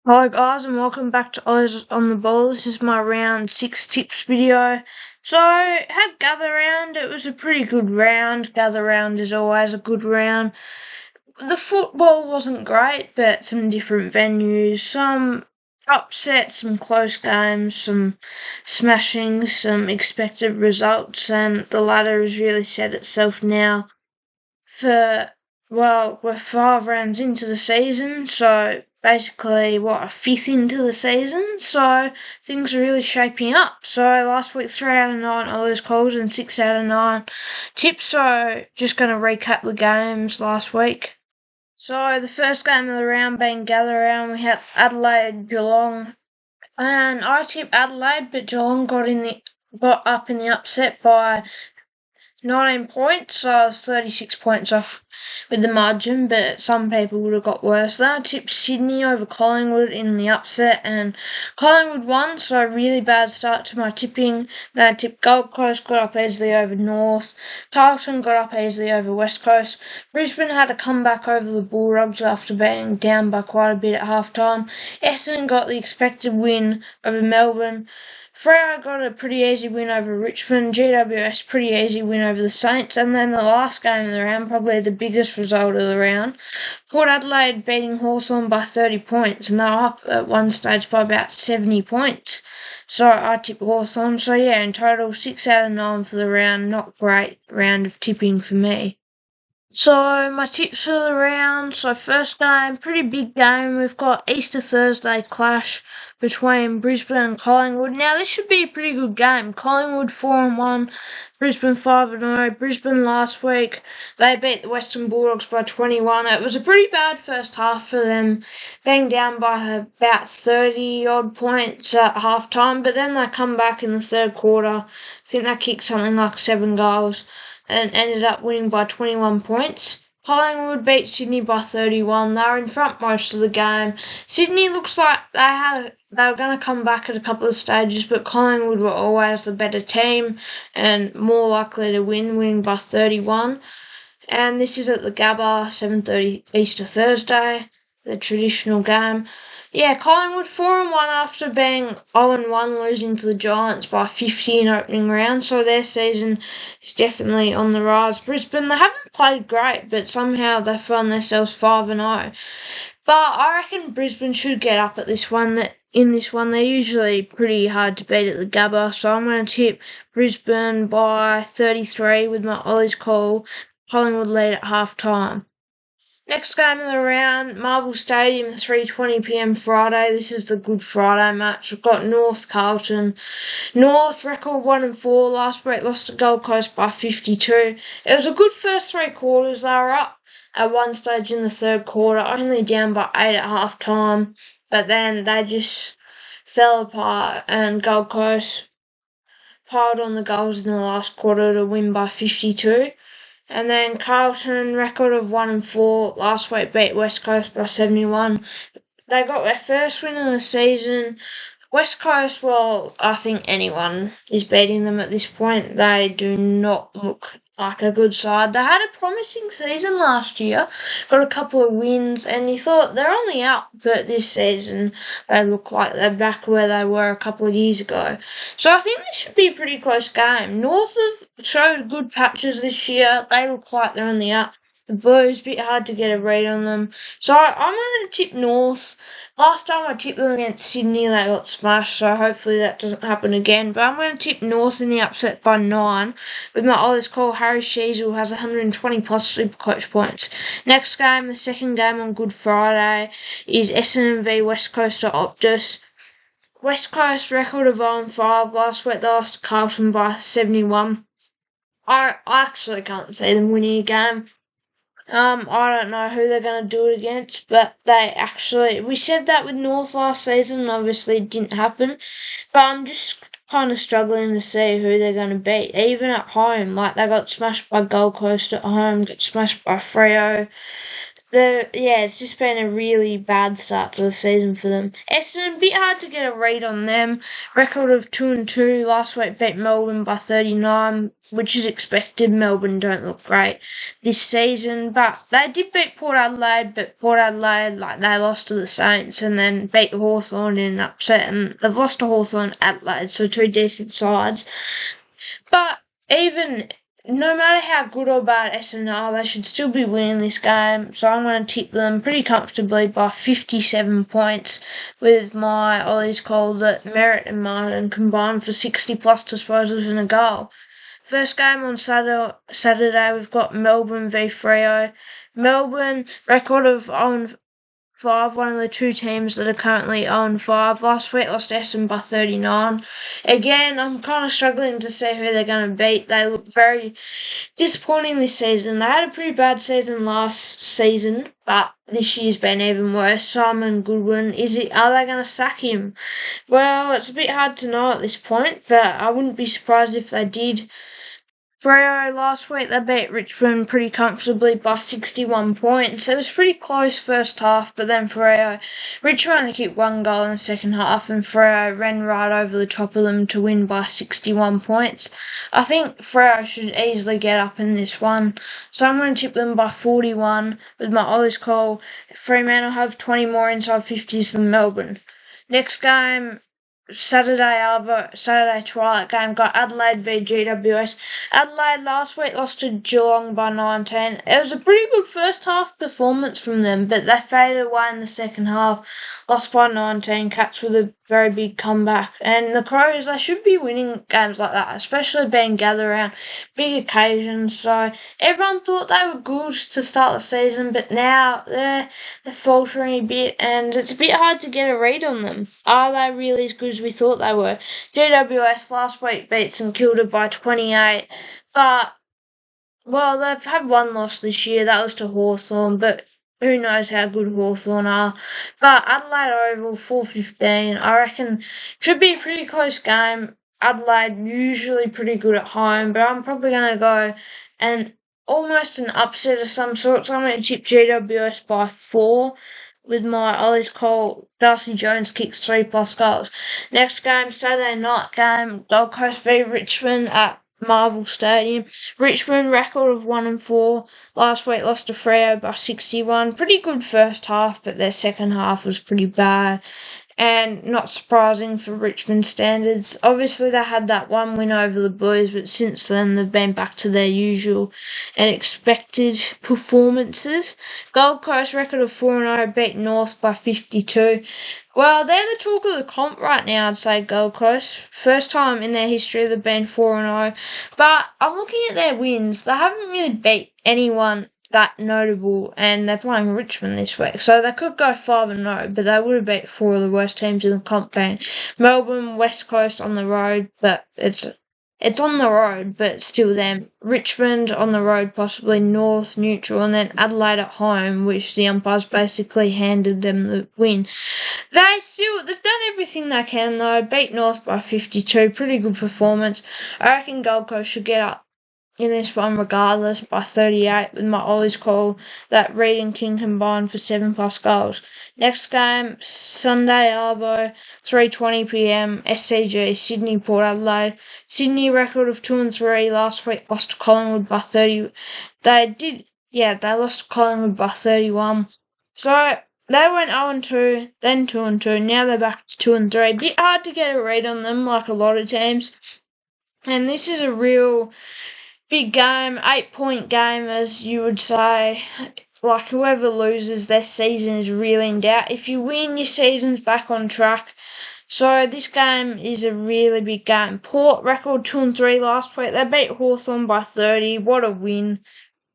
Hello guys and welcome back to Oz on the Ball. This is my round 6 tips video. So, had Gather Round. It was a pretty good round. Gather Round is always a good round. The football wasn't great, but some different venues, some upsets, some close games, some smashing, some expected results, and the ladder has really set itself now we're 5 rounds into the season, so basically, a fifth into the season, so things are really shaping up. So last week, 3 out of 9 Ollie's calls and 6 out of 9 tips, so just going to recap the games last week. So the first game of the round being Gather Round, we had Adelaide, Geelong, and I tipped Adelaide, but Geelong got up in the upset by 19 points, so I was 36 points off with the margin, but some people would have got worse. Then I tipped Sydney over Collingwood in the upset, and Collingwood won, so a really bad start to my tipping. Then I tipped Gold Coast, got up easily over North. Carlton got up easily over West Coast. Brisbane had a comeback over the Bulldogs after being down by quite a bit at half-time. Essendon got the expected win over Melbourne. Freo got a pretty easy win over Richmond, GWS pretty easy win over the Saints, and then the last game of the round, probably the biggest result of the round, Port Adelaide beating Hawthorn by 30 points, and they were up at one stage by about 70 points. So I tipped Hawthorn, so yeah, in total 6 out of 9 for the round, not great round of tipping for me. So, my tips for the round. So, first game, pretty big game. We've got Easter Thursday clash between Brisbane and Collingwood. Now, this should be a pretty good game. Collingwood 4-1, Brisbane 5-0. Brisbane last week, they beat the Western Bulldogs by 21. It was a pretty bad first half for them, being down by about 30-odd points at half time. But then they come back in the third quarter. I think they kicked something like 7 goals and ended up winning by 21 points. Collingwood beat Sydney by 31. They were in front most of the game. Sydney looks like they were going to come back at a couple of stages, but Collingwood were always the better team and more likely to win, winning by 31. And this is at the Gabba, 7:30 Easter Thursday, the traditional game. Yeah, Collingwood 4-1 after being 0-1, losing to the Giants by 50 in opening round, so their season is definitely on the rise. Brisbane, they haven't played great, but somehow they found themselves 5-0. But I reckon Brisbane should get up at this one. In this one, they're usually pretty hard to beat at the Gabba, so I'm going to tip Brisbane by 33 with my Ollie's call. Collingwood lead at half time. Next game of the round, Marvel Stadium, 3:20pm Friday. This is the Good Friday match. We've got North Carlton. North record 1-4. Last week lost to Gold Coast by 52. It was a good first 3 quarters. They were up at one stage in the third quarter, only down by 8 at half time. But then they just fell apart, and Gold Coast piled on the goals in the last quarter to win by 52. And then Carlton, record of 1-4, last week beat West Coast by 71. They got their first win of the season. West Coast, well, I think anyone is beating them at this point. They do not look like a good side. They had a promising season last year, got a couple of wins, and you thought they're on the up, but this season they look like they're back where they were a couple of years ago. So I think this should be a pretty close game. North have showed good patches this year. They look like they're on the up. The Blues, a bit hard to get a read on them. So I'm going to tip North. Last time I tipped them against Sydney, they got smashed, so hopefully that doesn't happen again. But I'm going to tip North in the upset by 9. With my Ollie's call, Harry Sheasel has 120 plus super coach points. Next game, the second game on Good Friday, is Essendon v West Coast at Optus. West Coast record of 0-5. Last week they lost to Carlton by 71. I actually can't see them winning a game. I don't know who they're going to do it against, but we said that with North last season, and obviously it didn't happen, but I'm just kind of struggling to see who they're going to beat, even at home. Like, they got smashed by Gold Coast at home, got smashed by Freo. It's just been a really bad start to the season for them. Essendon, a bit hard to get a read on them. Record of 2-2. Last week beat Melbourne by 39, which is expected. Melbourne don't look great this season, but they did beat Port Adelaide, but Port Adelaide, they lost to the Saints and then beat Hawthorn in an upset, and they've lost to Hawthorn Adelaide, so two decent sides. But even no matter how good or bad Essendon are, they should still be winning this game. So I'm going to tip them pretty comfortably by 57 points with my Ollies called that Merritt and Martin combined for 60 plus disposals and a goal. First game on Saturday, we've got Melbourne v Freo. Melbourne, record of 0-5, one of the two teams that are currently 0-5. Last week lost Essendon by 39. Again, I'm kind of struggling to see who they're going to beat. They look very disappointing this season. They had a pretty bad season last season, but this year's been even worse. Simon Goodwin, are they going to sack him? Well, it's a bit hard to know at this point, but I wouldn't be surprised if they did. Freo last week, they beat Richmond pretty comfortably by 61 points. It was pretty close first half, but then Richmond only kicked one goal in the second half, and Freo ran right over the top of them to win by 61 points. I think Freo should easily get up in this one, so I'm going to tip them by 41 with my Ollie's call. Fremantle have 20 more inside 50s than Melbourne. Next game, Saturday twilight game, got Adelaide v GWS. Adelaide last week lost to Geelong by 19. It was a pretty good first half performance from them, but they faded away in the second half, lost by 19. Cats with a very big comeback. And the Crows, they should be winning games like that, especially being gathered around big occasions. So everyone thought they were good to start the season, but now they're faltering a bit, and it's a bit hard to get a read on them. Are they really as good as we thought they were? GWS last week beat Kilda by 28, but, well, they've had one loss this year. That was to Hawthorn, but who knows how good Hawthorn are. But Adelaide Oval, 4:15, I reckon should be a pretty close game. Adelaide usually pretty good at home, but I'm probably going to go and almost an upset of some sort, so I'm going to tip GWS by 4 with my Ollie's call. Darcy Jones kicks 3+ goals. Next game, Saturday night game, Gold Coast v Richmond at Marvel Stadium. Richmond record of 1-4. Last week lost to Freo by 61. Pretty good first half, but their second half was pretty bad. And not surprising for Richmond standards. Obviously, they had that one win over the Blues, but since then they've been back to their usual and expected performances. Gold Coast record of 4-0, beat North by 52. Well, they're the talk of the comp right now, I'd say, Gold Coast. First time in their history they've been 4-0. But I'm looking at their wins. They haven't really beat anyone that notable, and they're playing Richmond this week, so they could go 5-0, but they would have beat 4 of the worst teams in the comp band. Melbourne, West Coast on the road, but it's on the road, but still them. Richmond on the road, possibly North, neutral, and then Adelaide at home, which the umpires basically handed them the win. They've done everything they can though, beat North by 52, pretty good performance. I reckon Gold Coast should get up in this one regardless by 38 with my Ollie's call that Reid and King combined for 7+ goals. Next game, Sunday Arvo, 3:20pm, SCG, Sydney Port Adelaide. Sydney record of 2-3, last week lost to Collingwood by 30. They lost to Collingwood by 31. So they went 0-2, then 2-2, now they're back to 2-3. Bit hard to get a read on them like a lot of teams. And this is a real big game, 8-point game, as you would say. Like, whoever loses, their season is really in doubt. If you win, your season's back on track. So this game is a really big game. Port record 2-3 last week. They beat Hawthorn by 30. What a win.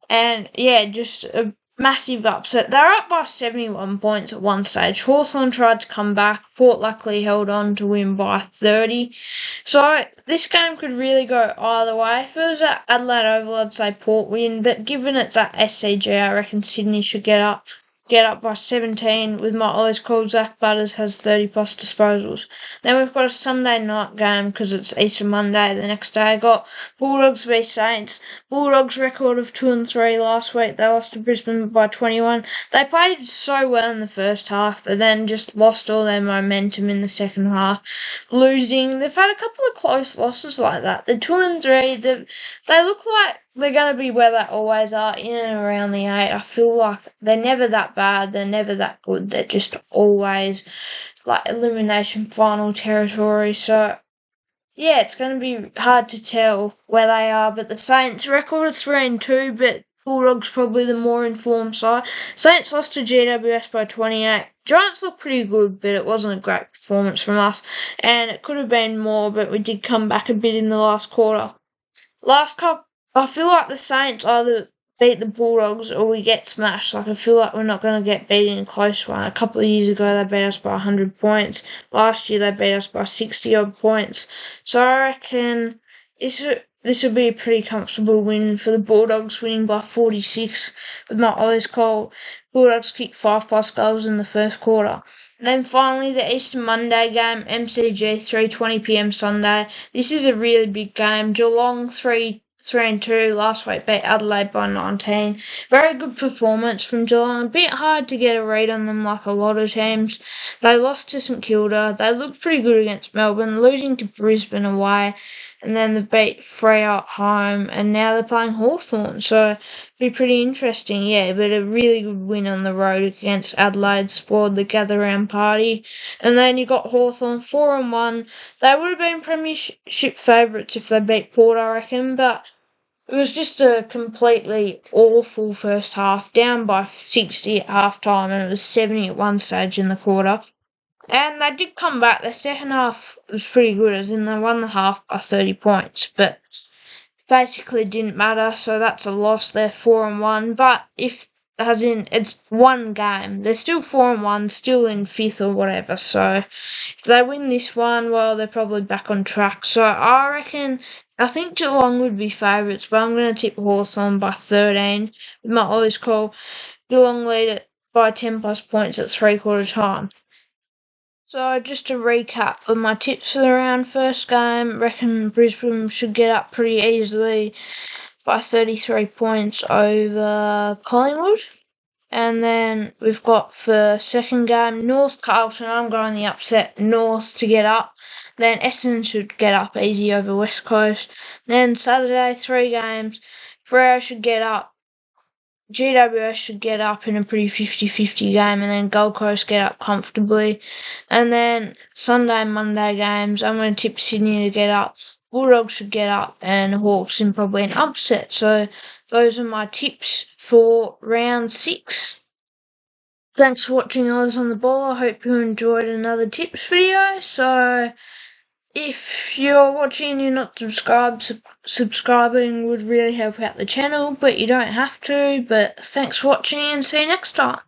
And yeah, just a massive upset. They're up by 71 points at one stage. Hawthorn tried to come back. Port luckily held on to win by 30. So this game could really go either way. If it was at Adelaide Oval, I'd say Port win. But given it's at SCG, I reckon Sydney should get up get up by 17 with my eyes cold. Zach Butters has 30 plus disposals. Then we've got a Sunday night game because it's Easter Monday. The next day I got Bulldogs v Saints. Bulldogs record of 2-3 last week. They lost to Brisbane by 21. They played so well in the first half, but then just lost all their momentum in the second half, losing. They've had a couple of close losses like that. The 2-3, they look like they're going to be where they always are, in and around the 8. I feel like they're never that bad, they're never that good, they're just always like elimination final territory. So yeah, it's going to be hard to tell where they are, but the Saints record of 3-2, but Bulldogs probably the more informed side. Saints lost to GWS by 28. Giants looked pretty good, but it wasn't a great performance from us, and it could have been more, but we did come back a bit in the last quarter. Last cup, I feel like the Saints either beat the Bulldogs or we get smashed. Like, I feel like we're not going to get beat in a close one. A couple of years ago, they beat us by 100 points. Last year, they beat us by 60-odd points. So I reckon this will be a pretty comfortable win for the Bulldogs, winning by 46 with my eyes cold. Bulldogs kicked 5+ goals in the first quarter. Then finally, the Easter Monday game, MCG, 3:20pm Sunday. This is a really big game. Geelong 3-2 last week beat Adelaide by 19. Very good performance from Geelong. A bit hard to get a read on them like a lot of teams. They lost to St Kilda. They looked pretty good against Melbourne, losing to Brisbane away. And then they beat Freo at home, and now they're playing Hawthorn. So it'll be pretty interesting, yeah. But a really good win on the road against Adelaide squad, the gather round party. And then you got Hawthorn 4-1. They would have been premiership favourites if they beat Port, I reckon. But it was just a completely awful first half, down by 60 at half time, and it was 70 at one stage in the quarter. And they did come back. The second half was pretty good, as in they won the half by 30 points, but basically didn't matter, so that's a loss. They're 4-1, but as in, it's one game. They're still 4-1, still in 5th or whatever, so if they win this one, well, they're probably back on track. So I think Geelong would be favourites, but I'm going to tip Hawthorn by 13 with my Ollie's call. Geelong lead it by 10+ points at three-quarter time. So just to recap of my tips for the round, first game, reckon Brisbane should get up pretty easily by 33 points over Collingwood. And then we've got for second game, North Carlton. I'm going the upset North to get up. Then Essendon should get up easy over West Coast. Then Saturday, 3 games, Freo should get up. GWS should get up in a pretty 50-50 game, and then Gold Coast get up comfortably. And then Sunday and Monday games, I'm going to tip Sydney to get up. Bulldogs should get up, and Hawks in probably an upset. So those are my tips for round 6. Thanks for watching Eyes on the Ball. I hope you enjoyed another tips video. So if you're watching and you're not subscribed, subscribing would really help out the channel, but you don't have to. But thanks for watching and see you next time.